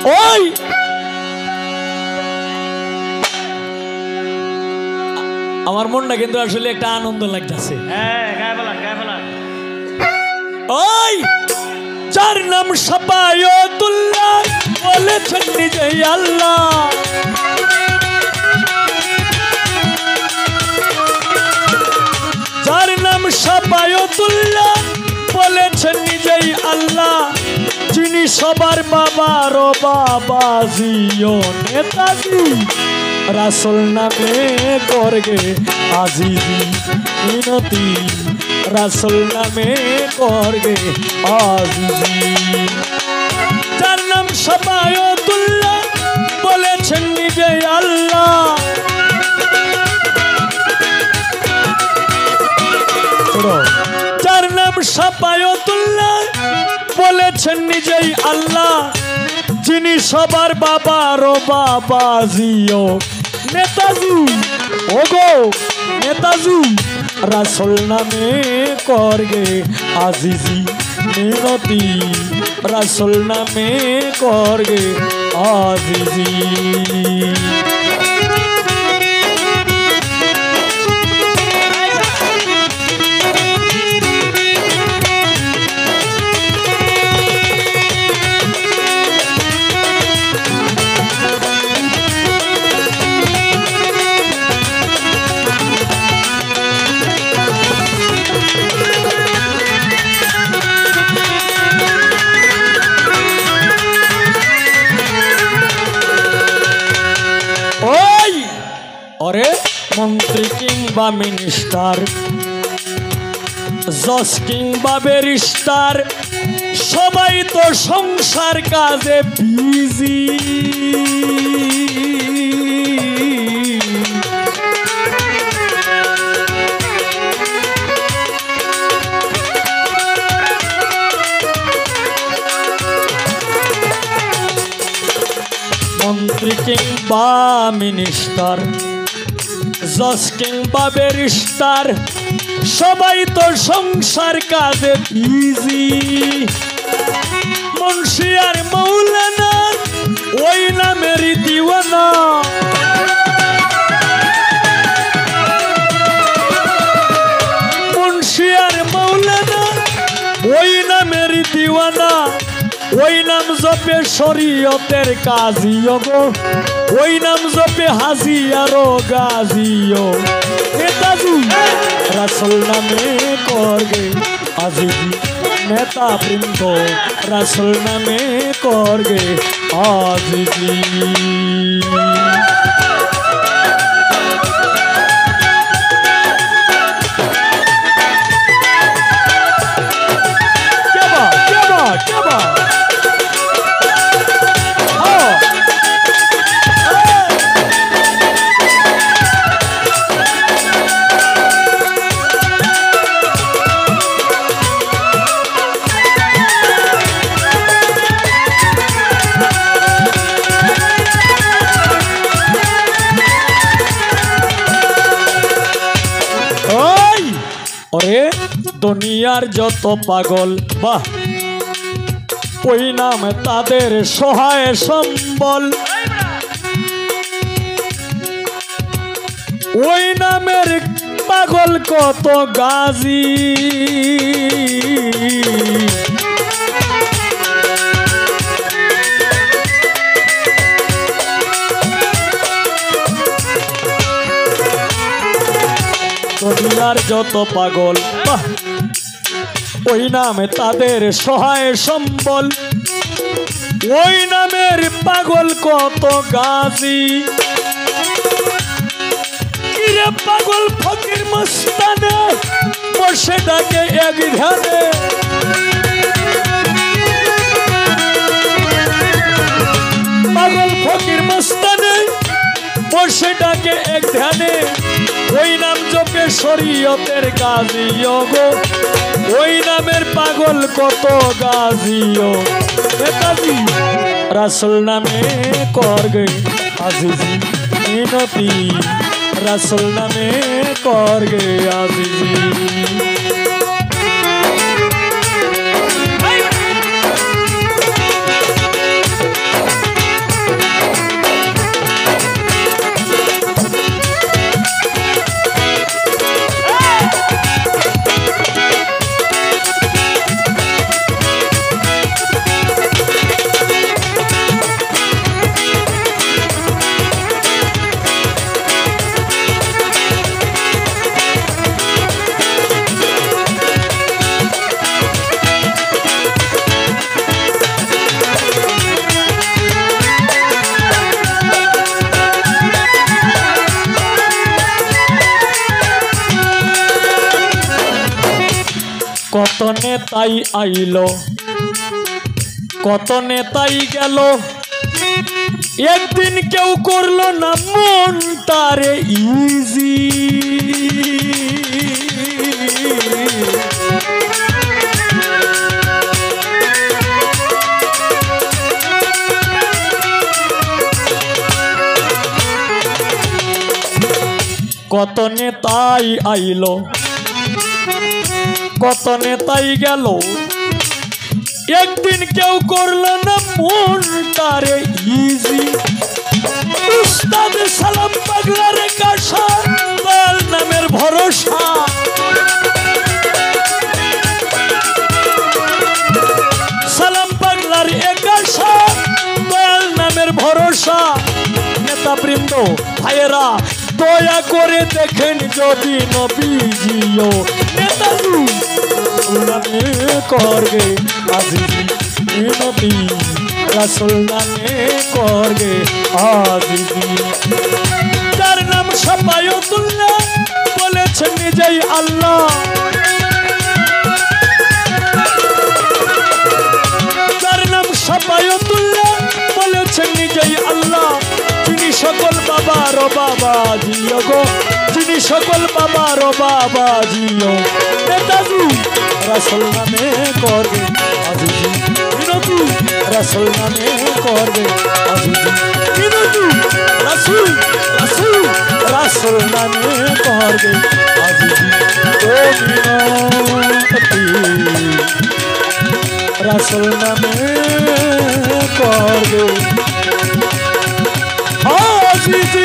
ওই আমার মনটা কিন্তু আসলে একটা আনন্দ লাগতেছে। ওই যার নাম শাফায়াতুল্লাহ বলেছেন নিজে আল্লাহ, যার নাম শাফায়াতুল্লাহ বলেছেন নিজেই আল্লাহ, যিনি সবার বাবার বাবাজিও নেতাজি, রাসূল নামে করগে আজিজি মিনতি, রাসূল নামে করগে আজিজি। যার নাম শাফায়াতুল্লাহ বলেছেন নিজে আল্লাহ, যার নাম শাফায়াতুল্লাহ বলেছেন নিজেই আল্লাহ, যিনি সবার বাবার বাবাজিও নেতাজি, ওগো নেতাজি, রাসূল নামে করগে আজিজি মিনতি, রাসূল নামে করগে আজিজি। ওরে মন্ত্রী কিংবা মিনিস্টার, জজ কিংবা ব্যারিস্টার, সবাই তো সংসার কাজে বিজি, মন্ত্রী কিংবা মিনিস্টার, জজ কিংবা ব্যারিস্টার, সবাই তো সংসার কাজে বিজি, মুন্সি আর মৌলানা ওই নামের দিওয়ানা, মুন্সি আর মৌলানা ওই নামের দিওয়ানা, ওই নাম জপে শরীয়তের কাজিও গো, ওই নাম জপে হাজি আরো গাজিও নেতাজি, রাসূল নামে করগে আজিজি নেতা বৃন্দ, রাসূল নামে করগে আজিজি। ওরে দুনিয়ার যত পাগল বাহ, ওই নাম তাদের সহায় সম্বল, ওই নামের পাগল কত গাজী, দুনিয়ার যত পাগল বাহ, ওই নামে তাদের সহায় সম্বল, ওই নামের পাগল কত গাজী, কিরে পাগল ফকির মস্তানে বসে ডাকে এক ধ্যানে, পাগল ফকির মস্তানে বসে ডাকে এক ধ্যানে, ওই নাম জপে শরীয়তের গাজিও গো, ওই নামের পাগল কত গাজিও নেতাজি, রাসূল নামে করগে আজিজি মিনতি, রাসূল নামে করগে আজিজি। নেতাই আইলো কত নেতাই গেল, একদিন কেউ করলো না মনটারে ইজি। কত নেতাই আইলো কত নেতাই গেল, একদিন কেউ করলো না মনটারে ইজি। উস্তাদ সালাম পাগলার কাশা দয়াল নামের ভরসা, সালাম পাগলার একাশা দয়াল নামের ভরসা। নেতাবৃন্দ ভাইয়েরা দয়া করে দেখেন যদি নবীজিও নেতাজু নামে করবে আজিজি, নবী রাসূল নামে করবে আজিজি। যার নাম শাফায়াতুল্লাহ বলেছেন নিজেই আল্লাহ, যার নাম শাফায়াতুল্লাহ বলেছেন নিজেই আল্লাহ। যিনি সকল বাবার বাবাজিও গো, যিনি সকল বাবার বাবাজিও নেতাজু রাসূল নামে করবে আজিজি, বিনতু রাসূল নামে করবে আজিজি, বিনতু রাসূল রাসূল রাসূল নামে করবে আজিজি। ও বিনতী রাসূল নামে করবে আজিজি।